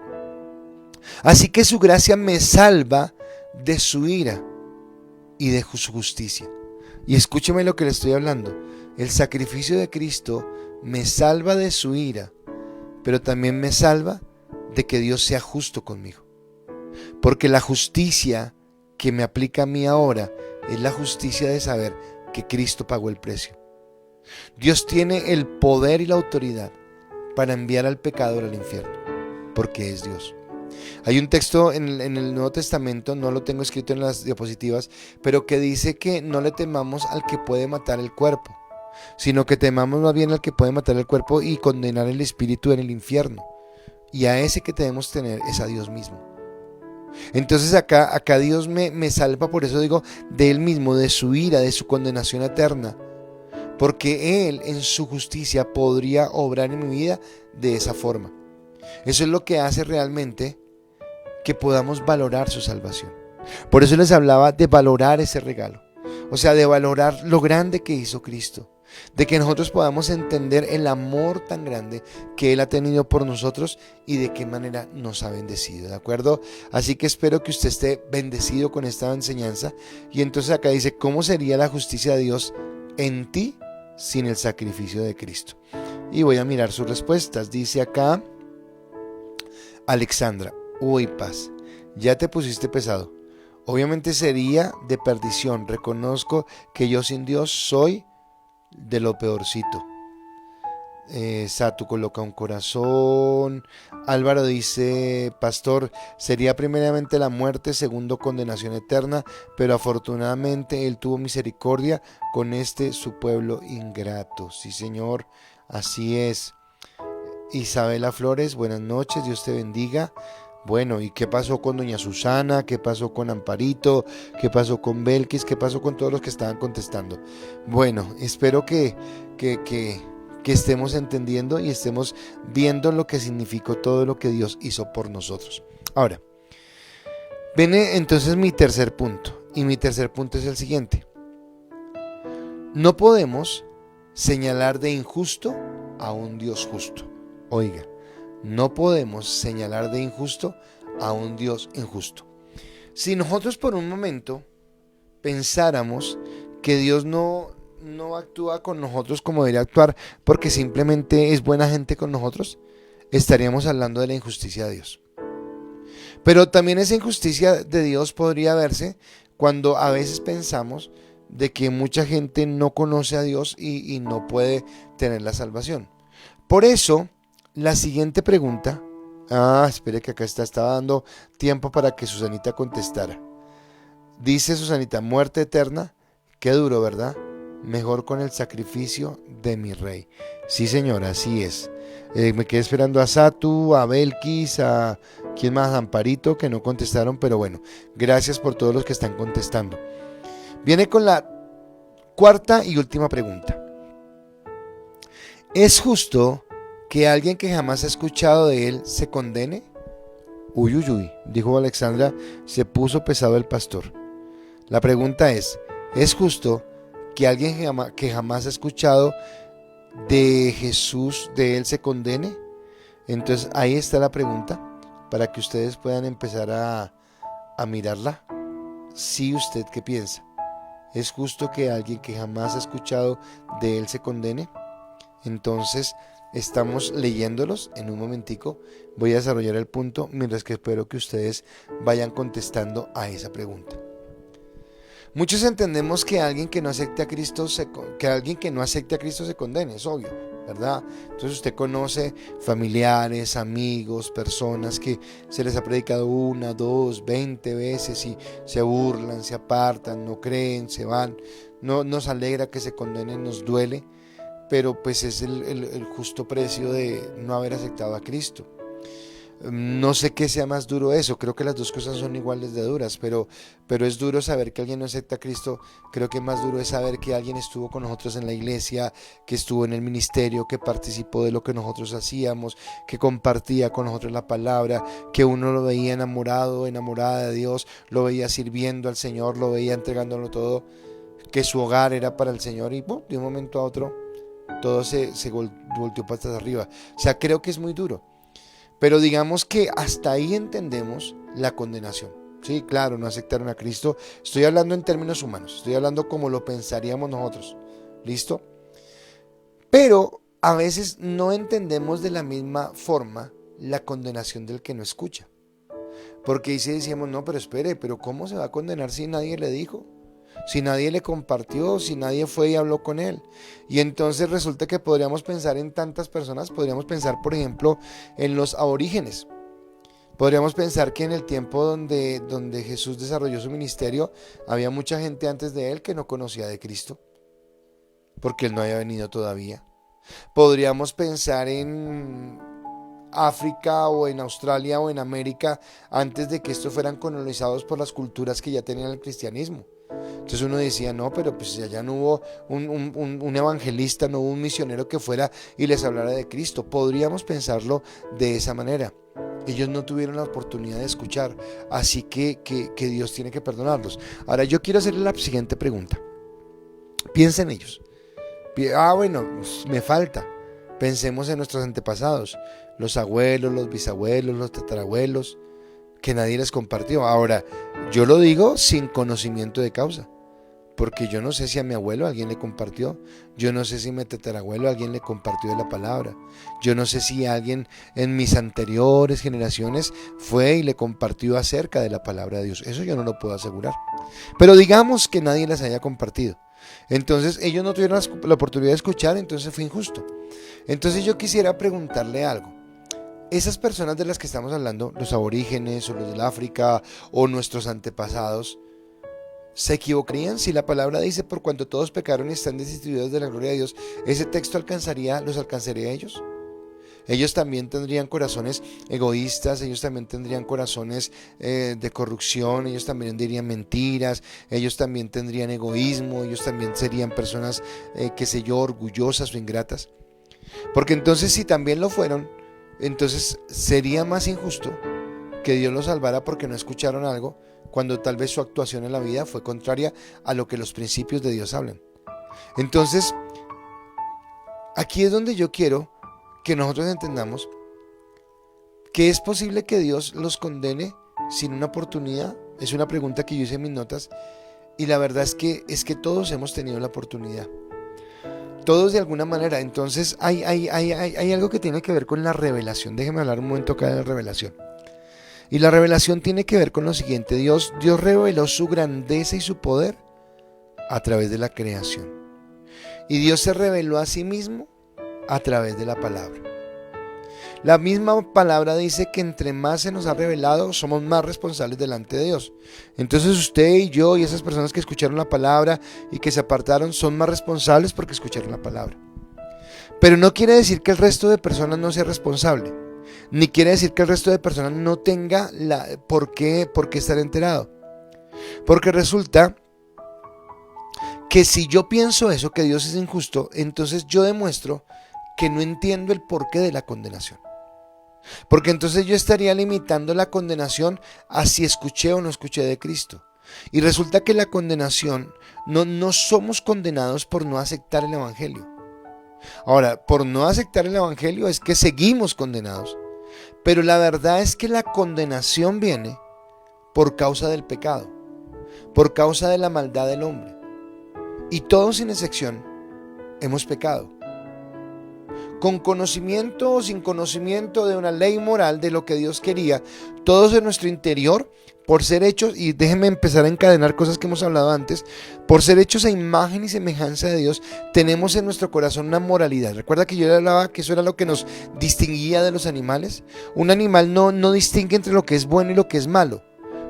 Speaker 1: Así que su gracia me salva de su ira y de su justicia. Y escúcheme lo que le estoy hablando. El sacrificio de Cristo me salva de su ira, pero también me salva de que Dios sea justo conmigo. Porque la justicia que me aplica a mí ahora es la justicia de saber que Cristo pagó el precio. Dios tiene el poder y la autoridad para enviar al pecador al infierno, porque es Dios. Hay un texto en el Nuevo Testamento, no lo tengo escrito en las diapositivas, pero que dice que no le temamos al que puede matar el cuerpo, sino que temamos más bien al que puede matar el cuerpo y condenar el espíritu en el infierno. Y a ese que debemos tener es a Dios mismo. Entonces acá Dios me salva, por eso digo, de Él mismo, de su ira, de su condenación eterna. Porque Él en su justicia podría obrar en mi vida de esa forma. Eso es lo que hace realmente que podamos valorar su salvación. Por eso les hablaba de valorar ese regalo. O sea, de valorar lo grande que hizo Cristo. De que nosotros podamos entender el amor tan grande que Él ha tenido por nosotros y de qué manera nos ha bendecido, ¿de acuerdo? Así que espero que usted esté bendecido con esta enseñanza. Y entonces acá dice, ¿cómo sería la justicia de Dios en ti sin el sacrificio de Cristo? Y voy a mirar sus respuestas. Dice acá Alexandra, uy, Paz, ya te pusiste pesado. Obviamente sería de perdición. Reconozco que yo sin Dios soy de lo peorcito. Satu coloca un corazón. Álvaro dice, pastor, sería primeramente la muerte, segundo condenación eterna, pero afortunadamente Él tuvo misericordia con su pueblo ingrato. Sí, Señor, así es. Isabela Flores, buenas noches, Dios te bendiga. Bueno, ¿y qué pasó con doña Susana? ¿Qué pasó con Amparito? ¿Qué pasó con Belkis? ¿Qué pasó con todos los que estaban contestando? Bueno, espero que estemos entendiendo y estemos viendo lo que significó todo lo que Dios hizo por nosotros. Ahora, viene entonces mi tercer punto. Y mi tercer punto es el siguiente. No podemos señalar de injusto a un Dios justo. Oiga, no podemos señalar de injusto a un Dios injusto. Si nosotros por un momento pensáramos que Dios no actúa con nosotros como debería actuar porque simplemente es buena gente con nosotros, estaríamos hablando de la injusticia de Dios. Pero también esa injusticia de Dios podría verse cuando a veces pensamos de que mucha gente no conoce a Dios y no puede tener la salvación. Por eso, la siguiente pregunta, espere que acá estaba dando tiempo para que Susanita contestara. Dice Susanita, muerte eterna, qué duro, ¿verdad? Mejor con el sacrificio de mi rey. Sí, señora, así es. Me quedé esperando a Satu, a Belkis, a quién más, a Amparito, que no contestaron, pero bueno, gracias por todos los que están contestando. Viene con la cuarta y última pregunta. ¿Es justo que alguien que jamás ha escuchado de él se condene? Uy, uy, uy, dijo Alexandra, se puso pesado el pastor. La pregunta es justo que alguien que jamás ha escuchado de Jesús, de él, se condene? Entonces ahí está la pregunta para que ustedes puedan empezar a mirarla. Sí, ¿usted qué piensa? ¿Es justo que alguien que jamás ha escuchado de él se condene? Entonces estamos leyéndolos. En un momentico voy a desarrollar el punto mientras que espero que ustedes vayan contestando a esa pregunta. Muchos entendemos que alguien que no acepte a Cristo se condene, es obvio, ¿verdad? Entonces usted conoce familiares, amigos, personas que se les ha predicado 1, 2, 20 veces y se burlan, se apartan, no creen, se van. No nos alegra que se condenen, nos duele, pero pues es el justo precio de no haber aceptado a Cristo. No sé qué sea más duro eso, creo que las dos cosas son iguales de duras, pero es duro saber que alguien no acepta a Cristo. Creo que más duro es saber que alguien estuvo con nosotros en la iglesia, que estuvo en el ministerio, que participó de lo que nosotros hacíamos, que compartía con nosotros la palabra, que uno lo veía enamorado, enamorada de Dios, lo veía sirviendo al Señor, lo veía entregándolo todo, que su hogar era para el Señor y de un momento a otro todo se volteó patas arriba. O sea, creo que es muy duro. Pero digamos que hasta ahí entendemos la condenación. Sí, claro, no aceptaron a Cristo. Estoy hablando en términos humanos, estoy hablando como lo pensaríamos nosotros. ¿Listo? Pero a veces no entendemos de la misma forma la condenación del que no escucha. Porque ahí sí decíamos, no, pero espere, pero ¿cómo se va a condenar si nadie le dijo? Si nadie le compartió, si nadie fue y habló con él. Y entonces resulta que podríamos pensar en tantas personas. Podríamos pensar, por ejemplo, en los aborígenes. Podríamos pensar que en el tiempo donde Jesús desarrolló su ministerio, había mucha gente antes de él que no conocía de Cristo, porque él no había venido todavía. Podríamos pensar en África o en Australia o en América antes de que estos fueran colonizados por las culturas que ya tenían el cristianismo. Entonces uno decía, no, pero pues allá no hubo un evangelista, no hubo un misionero que fuera y les hablara de Cristo. Podríamos pensarlo de esa manera. Ellos no tuvieron la oportunidad de escuchar, así que Dios tiene que perdonarlos. Ahora yo quiero hacerle la siguiente pregunta. Piensa en ellos. Bueno, me falta. Pensemos en nuestros antepasados, los abuelos, los bisabuelos, los tatarabuelos, que nadie les compartió. Ahora, yo lo digo sin conocimiento de causa, porque yo no sé si a mi abuelo alguien le compartió, yo no sé si a mi tatarabuelo alguien le compartió de la palabra, yo no sé si alguien en mis anteriores generaciones fue y le compartió acerca de la palabra de Dios. Eso yo no lo puedo asegurar, pero digamos que nadie les haya compartido. Entonces ellos no tuvieron la oportunidad de escuchar, entonces fue injusto. Entonces yo quisiera preguntarle algo. Esas personas de las que estamos hablando, los aborígenes o los del África o nuestros antepasados, ¿se equivocarían si la palabra dice por cuanto todos pecaron y están destituidos de la gloria de Dios? ¿Ese texto los alcanzaría a ellos? Ellos también tendrían corazones egoístas, ellos también tendrían corazones de corrupción, ellos también dirían mentiras, ellos también tendrían egoísmo, ellos también serían personas, qué sé yo, orgullosas o ingratas. Porque entonces, si también lo fueron, entonces sería más injusto que Dios los salvara porque no escucharon algo, cuando tal vez su actuación en la vida fue contraria a lo que los principios de Dios hablan. Entonces, aquí es donde yo quiero que nosotros entendamos que es posible que Dios los condene sin una oportunidad. Es una pregunta que yo hice en mis notas, y la verdad es que todos hemos tenido la oportunidad. Todos de alguna manera. Entonces hay algo que tiene que ver con la revelación. Déjeme hablar un momento acá de la revelación. Y la revelación tiene que ver con lo siguiente. Dios reveló su grandeza y su poder a través de la creación. Y Dios se reveló a sí mismo a través de la palabra. La misma palabra dice que entre más se nos ha revelado, somos más responsables delante de Dios. Entonces usted y yo y esas personas que escucharon la palabra y que se apartaron son más responsables porque escucharon la palabra. Pero no quiere decir que el resto de personas no sea responsable, ni quiere decir que el resto de personas no tenga por qué estar enterado. Porque resulta que si yo pienso eso, que Dios es injusto, entonces yo demuestro que no entiendo el porqué de la condenación. Porque entonces yo estaría limitando la condenación a si escuché o no escuché de Cristo. Y resulta que la condenación, no somos condenados por no aceptar el Evangelio. Ahora, por no aceptar el Evangelio es que seguimos condenados. Pero la verdad es que la condenación viene por causa del pecado, por causa de la maldad del hombre. Y todos sin excepción hemos pecado. Con conocimiento o sin conocimiento de una ley moral de lo que Dios quería, todos en nuestro interior, por ser hechos, y déjenme empezar a encadenar cosas que hemos hablado antes, por ser hechos a imagen y semejanza de Dios, tenemos en nuestro corazón una moralidad. Recuerda que yo le hablaba que eso era lo que nos distinguía de los animales. Un animal no distingue entre lo que es bueno y lo que es malo.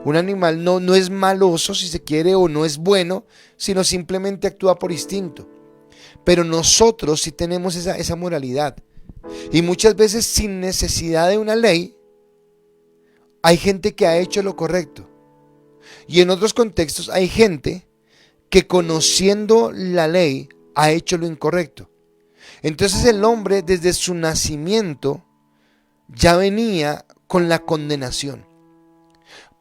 Speaker 1: Un animal no es maloso, si se quiere, o no es bueno, sino simplemente actúa por instinto. Pero nosotros sí tenemos esa moralidad. Y muchas veces sin necesidad de una ley, hay gente que ha hecho lo correcto. Y en otros contextos hay gente que conociendo la ley ha hecho lo incorrecto. Entonces el hombre desde su nacimiento ya venía con la condenación.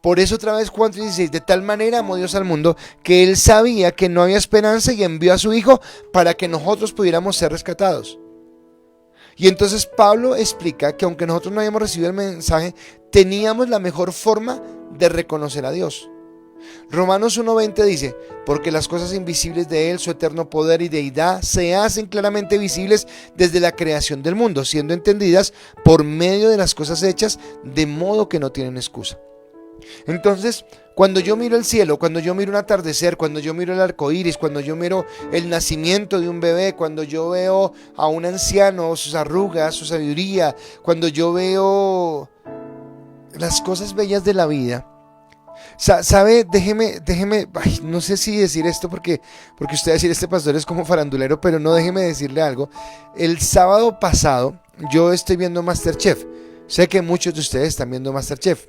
Speaker 1: Por eso otra vez Juan 3:16, de tal manera amó Dios al mundo que Él sabía que no había esperanza y envió a su Hijo para que nosotros pudiéramos ser rescatados. Y entonces Pablo explica que aunque nosotros no habíamos recibido el mensaje, teníamos la mejor forma de reconocer a Dios. Romanos 1:20 dice, porque las cosas invisibles de Él, su eterno poder y deidad, se hacen claramente visibles desde la creación del mundo, siendo entendidas por medio de las cosas hechas, de modo que no tienen excusa. Entonces, cuando yo miro el cielo, cuando yo miro un atardecer, cuando yo miro el arco iris, cuando yo miro el nacimiento de un bebé, cuando yo veo a un anciano, sus arrugas, su sabiduría, cuando yo veo las cosas bellas de la vida, ¿sabe? Déjeme, no sé si decir esto porque usted va a decir, este pastor es como farandulero, pero no, déjeme decirle algo. El sábado pasado yo estoy viendo MasterChef. Sé que muchos de ustedes están viendo MasterChef.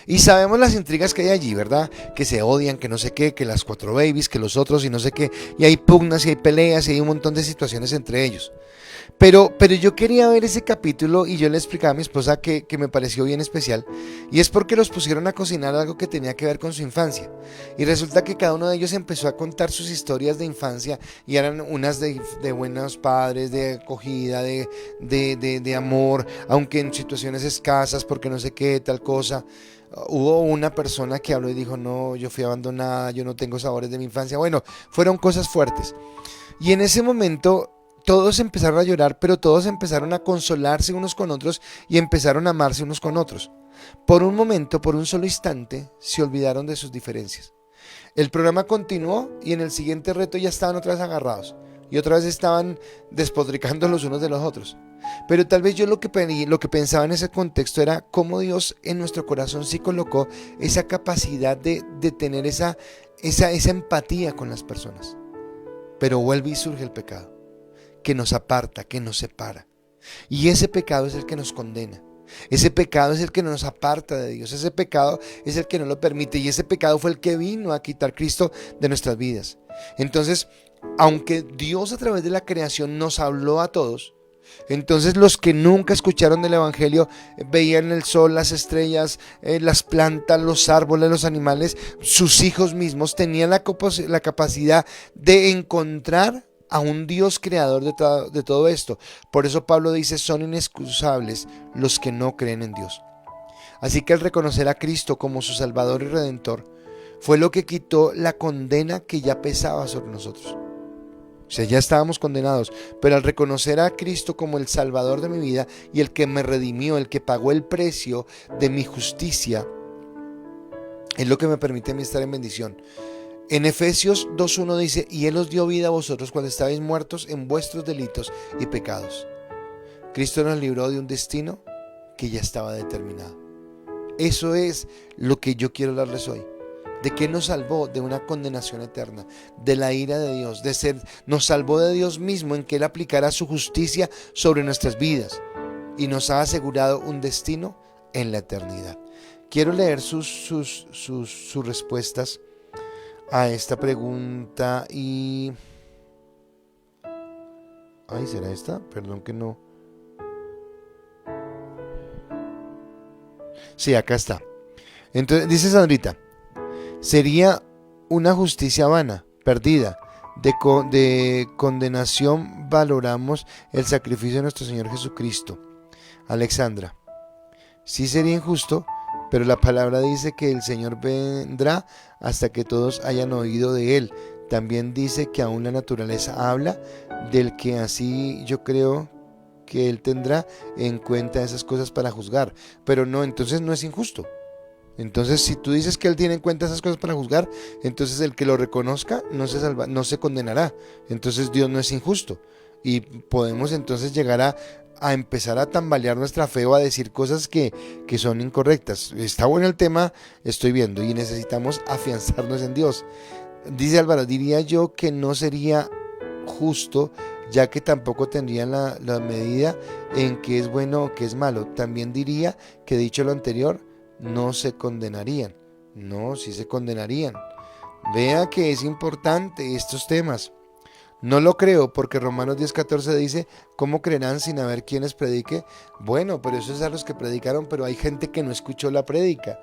Speaker 1: Y sabemos las intrigas que hay allí, ¿verdad? Que se odian, que no sé qué, que las 4 babies, que los otros y no sé qué. Y hay pugnas y hay peleas y hay un montón de situaciones entre ellos. Pero yo quería ver ese capítulo y yo le explicaba a mi esposa que me pareció bien especial. Y es porque los pusieron a cocinar algo que tenía que ver con su infancia. Y resulta que cada uno de ellos empezó a contar sus historias de infancia. Y eran unas de buenos padres, de acogida, de amor, aunque en situaciones escasas, porque no sé qué, tal cosa. Hubo una persona que habló y dijo, no, yo fui abandonada, yo no tengo sabores de mi infancia. Bueno, fueron cosas fuertes. Y en ese momento todos empezaron a llorar, pero todos empezaron a consolarse unos con otros y empezaron a amarse unos con otros. Por un momento, por un solo instante, se olvidaron de sus diferencias. El programa continuó y en el siguiente reto ya estaban otra vez agarrados y otra vez estaban despotricando los unos de los otros. Pero tal vez yo lo que pensaba en ese contexto era cómo Dios en nuestro corazón sí colocó esa capacidad de tener esa empatía con las personas. Pero vuelve y surge el pecado, que nos aparta, que nos separa. Y ese pecado es el que nos condena. Ese pecado es el que nos aparta de Dios. Ese pecado es el que no lo permite. Y ese pecado fue el que vino a quitar Cristo de nuestras vidas. Entonces, aunque Dios a través de la creación nos habló a todos, entonces los que nunca escucharon del Evangelio veían el sol, las estrellas, las plantas, los árboles, los animales, sus hijos mismos tenían la capacidad de encontrar a un Dios creador de todo esto. Por eso Pablo dice: son inexcusables los que no creen en Dios. Así que al reconocer a Cristo como su Salvador y Redentor, fue lo que quitó la condena que ya pesaba sobre nosotros. O sea, ya estábamos condenados, pero al reconocer a Cristo como el Salvador de mi vida y el que me redimió, el que pagó el precio de mi justicia, es lo que me permite a mí estar en bendición. En Efesios 2:1 dice: y Él os dio vida a vosotros cuando estabais muertos en vuestros delitos y pecados. Cristo nos libró de un destino que ya estaba determinado. Eso es lo que yo quiero hablarles hoy. ¿De qué nos salvó? De una condenación eterna, de la ira de Dios, nos salvó de Dios mismo, en que Él aplicara su justicia sobre nuestras vidas y nos ha asegurado un destino en la eternidad. Quiero leer sus respuestas a esta pregunta y... Ay, ¿será esta? Perdón que no. Sí, acá está. Entonces, dice Sandrita: sería una justicia vana, perdida. De condenación valoramos el sacrificio de nuestro Señor Jesucristo. Alexandra: sí sería injusto, pero la palabra dice que el Señor vendrá hasta que todos hayan oído de Él. También dice que aún la naturaleza habla del que, así yo creo que Él tendrá en cuenta esas cosas para juzgar. Pero no, entonces no es injusto. Entonces, si tú dices que Él tiene en cuenta esas cosas para juzgar, entonces el que lo reconozca no se condenará. Entonces Dios no es injusto. Y podemos entonces llegar a empezar a tambalear nuestra fe o a decir cosas que son incorrectas. Está bueno el tema, estoy viendo, y necesitamos afianzarnos en Dios. Dice Álvaro: diría yo que no sería justo, ya que tampoco tendrían la medida en qué es bueno o qué es malo. También diría que, dicho lo anterior, no se condenarían. No, sí se condenarían. Vea que es importante estos temas. No lo creo, porque Romanos 10:14 dice: ¿cómo creerán sin haber quienes predique? Bueno, pero eso es a los que predicaron, pero hay gente que no escuchó la prédica.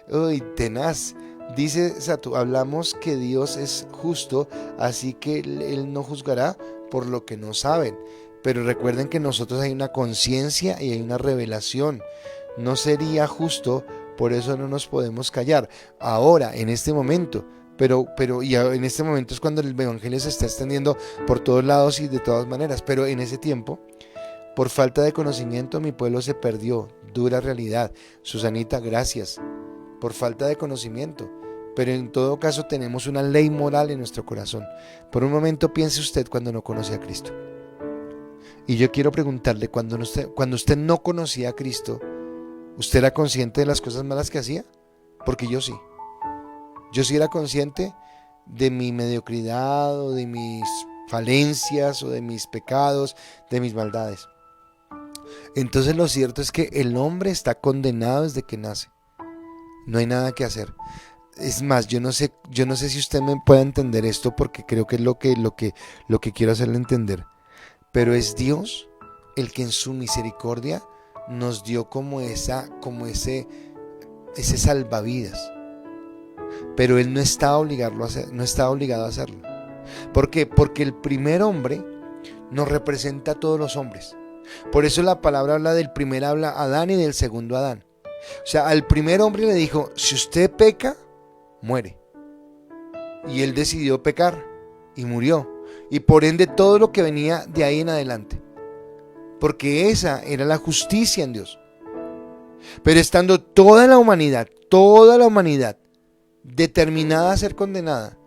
Speaker 1: Uy, tenaz. Dice Satu: hablamos que Dios es justo, así que Él no juzgará por lo que no saben. Pero recuerden que nosotros hay una conciencia y hay una revelación. No sería justo, por eso no nos podemos callar. Ahora, en este momento, pero en este momento es cuando el evangelio se está extendiendo por todos lados y de todas maneras. Pero en ese tiempo, por falta de conocimiento, mi pueblo se perdió. Dura realidad. Susanita, gracias. Por falta de conocimiento. Pero en todo caso tenemos una ley moral en nuestro corazón. Por un momento piense usted cuando no conoce a Cristo. Y yo quiero preguntarle: cuando usted no conocía a Cristo, ¿usted era consciente de las cosas malas que hacía? Porque yo sí. Yo sí era consciente de mi mediocridad o de mis falencias o de mis pecados, de mis maldades. Entonces lo cierto es que el hombre está condenado desde que nace. No hay nada que hacer. Es más, yo no sé si usted me puede entender esto, porque creo que es lo que quiero hacerle entender. Pero es Dios el que en su misericordia nos dio como ese salvavidas. Pero Él no está obligado a hacerlo. ¿Por qué? Porque el primer hombre nos representa a todos los hombres. Por eso la palabra habla del primer Adán y del segundo Adán. O sea, al primer hombre le dijo: si usted peca, muere. Y él decidió pecar y murió. Y por ende todo lo que venía de ahí en adelante. Porque esa era la justicia en Dios. Pero estando toda la humanidad determinada a ser condenada,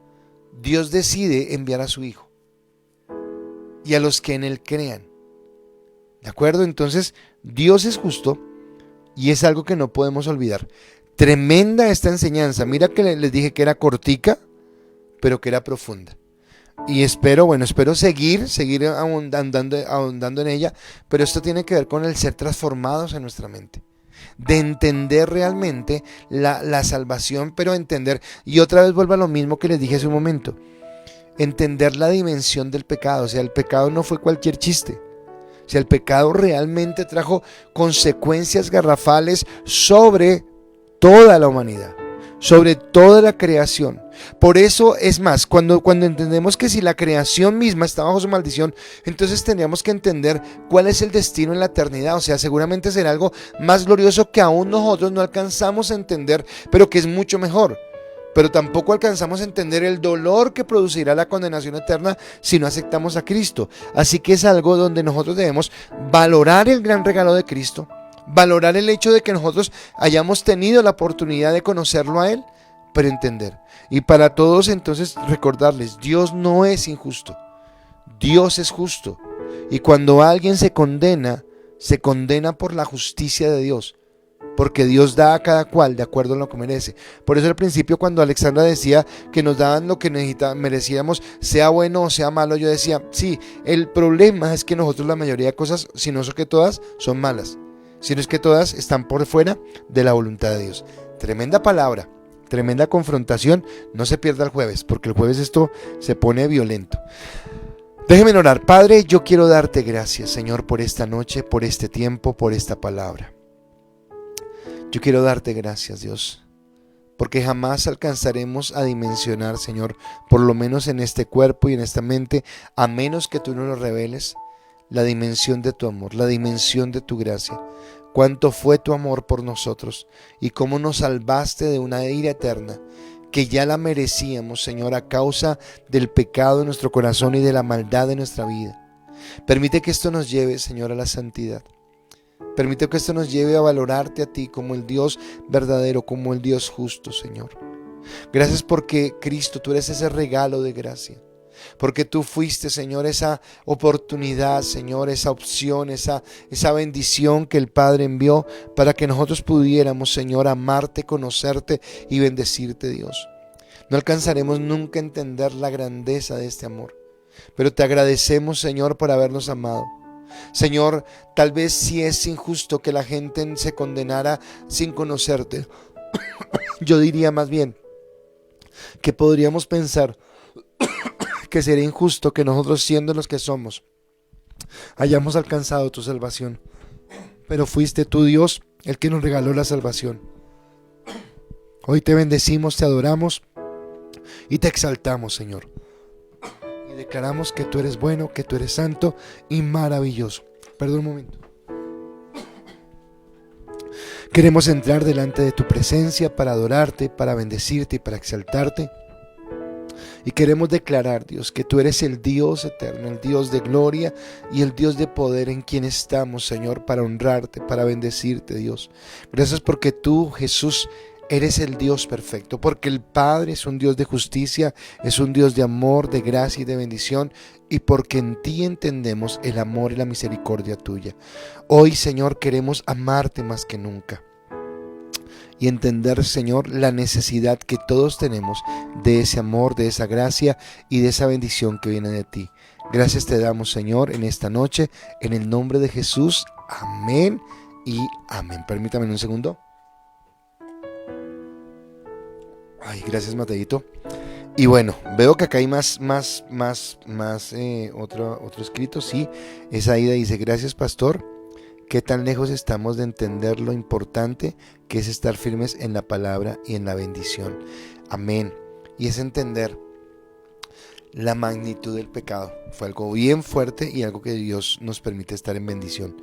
Speaker 1: Dios decide enviar a su Hijo y a los que en Él crean. ¿De acuerdo? Entonces, Dios es justo y es algo que no podemos olvidar. Tremenda esta enseñanza. Mira que les dije que era cortica, pero que era profunda. Y espero seguir ahondando en ella, pero esto tiene que ver con el ser transformados en nuestra mente, de entender realmente la salvación, pero entender, y otra vez vuelvo a lo mismo que les dije hace un momento, entender la dimensión del pecado. O sea, el pecado no fue cualquier chiste. O sea, el pecado realmente trajo consecuencias garrafales sobre toda la humanidad, sobre toda la creación. Por eso, es más, cuando entendemos que si la creación misma está bajo su maldición, entonces tendríamos que entender cuál es el destino en la eternidad. O sea, seguramente será algo más glorioso que aún nosotros no alcanzamos a entender, pero que es mucho mejor. Pero tampoco alcanzamos a entender el dolor que producirá la condenación eterna si no aceptamos a Cristo. Así que es algo donde nosotros debemos valorar el gran regalo de Cristo, valorar el hecho de que nosotros hayamos tenido la oportunidad de conocerlo a Él, pero entender. Y para todos entonces recordarles, Dios no es injusto, Dios es justo. Y cuando alguien se condena por la justicia de Dios, porque Dios da a cada cual de acuerdo a lo que merece. Por eso al principio, cuando Alexandra decía que nos daban lo que merecíamos, sea bueno o sea malo, yo decía, sí, el problema es que nosotros la mayoría de cosas, si no es que todas, son malas, si no es que todas están por fuera de la voluntad de Dios. Tremenda palabra, tremenda confrontación. No se pierda el jueves, porque el jueves esto se pone violento. Déjeme orar. Padre, yo quiero darte gracias, Señor, por esta noche, por este tiempo, por esta palabra. Yo quiero darte gracias, Dios, porque jamás alcanzaremos a dimensionar, Señor, por lo menos en este cuerpo y en esta mente, a menos que tú nos lo reveles, la dimensión de tu amor, la dimensión de tu gracia. Cuánto fue tu amor por nosotros y cómo nos salvaste de una ira eterna que ya la merecíamos, Señor, a causa del pecado de nuestro corazón y de la maldad de nuestra vida. Permite que esto nos lleve, Señor, a la santidad. Permite que esto nos lleve a valorarte a ti como el Dios verdadero, como el Dios justo, Señor. Gracias porque, Cristo, tú eres ese regalo de gracia. Porque tú fuiste, Señor, esa oportunidad, Señor, esa opción, esa bendición que el Padre envió para que nosotros pudiéramos, Señor, amarte, conocerte y bendecirte, Dios. No alcanzaremos nunca a entender la grandeza de este amor, pero te agradecemos, Señor, por habernos amado. Señor, tal vez sí es injusto que la gente se condenara sin conocerte. Yo diría más bien que podríamos pensar que sería injusto que nosotros, siendo los que somos, hayamos alcanzado tu salvación. Pero fuiste tú, Dios, el que nos regaló la salvación. Hoy te bendecimos, te adoramos y te exaltamos, Señor. Declaramos que tú eres bueno, que tú eres santo y maravilloso. Perdón un momento. Queremos entrar delante de tu presencia para adorarte, para bendecirte y para exaltarte. Y queremos declarar, Dios, que tú eres el Dios eterno, el Dios de gloria y el Dios de poder en quien estamos, Señor, para honrarte, para bendecirte, Dios. Gracias porque tú, Jesús, eres el Dios perfecto, porque el Padre es un Dios de justicia, es un Dios de amor, de gracia y de bendición, y porque en ti entendemos el amor y la misericordia tuya. Hoy, Señor, queremos amarte más que nunca y entender, Señor, la necesidad que todos tenemos de ese amor, de esa gracia y de esa bendición que viene de ti. Gracias te damos, Señor, en esta noche, en el nombre de Jesús. Amén y amén. Permítame un segundo. Ay, gracias, Mateito. Y bueno, veo que acá hay otro escrito. Sí, esa Aida dice: gracias, pastor. ¿Qué tan lejos estamos de entender lo importante que es estar firmes en la palabra y en la bendición? Amén. Y es entender la magnitud del pecado. Fue algo bien fuerte y algo que Dios nos permite estar en bendición.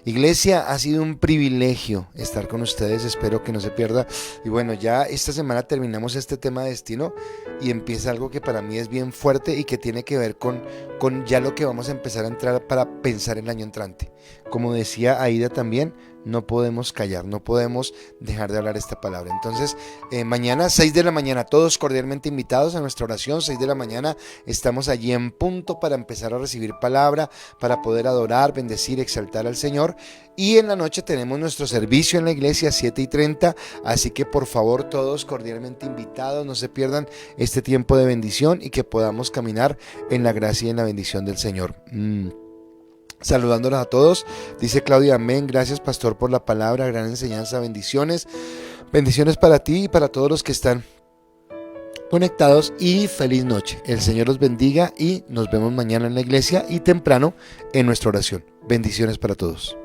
Speaker 1: Iglesia, ha sido un privilegio estar con ustedes, espero que no se pierda. Y bueno, ya esta semana terminamos este tema de destino y empieza algo que para mí es bien fuerte y que tiene que ver con con ya lo que vamos a empezar a entrar para pensar el año entrante. Como decía Aida también, no podemos callar, no podemos dejar de hablar esta palabra. Entonces, mañana 6 de la mañana, todos cordialmente invitados a nuestra oración. 6 de la mañana estamos allí en punto para empezar a recibir palabra, para poder adorar, bendecir, exaltar al Señor. Y en la noche tenemos nuestro servicio en la iglesia 7:30, así que por favor todos cordialmente invitados, no se pierdan este tiempo de bendición y que podamos caminar en la gracia y en la bendición del Señor. Saludándolos a todos, dice Claudia, amén, gracias pastor por la palabra, gran enseñanza, bendiciones para ti y para todos los que están conectados y feliz noche, el Señor los bendiga y nos vemos mañana en la iglesia y temprano en nuestra oración, bendiciones para todos.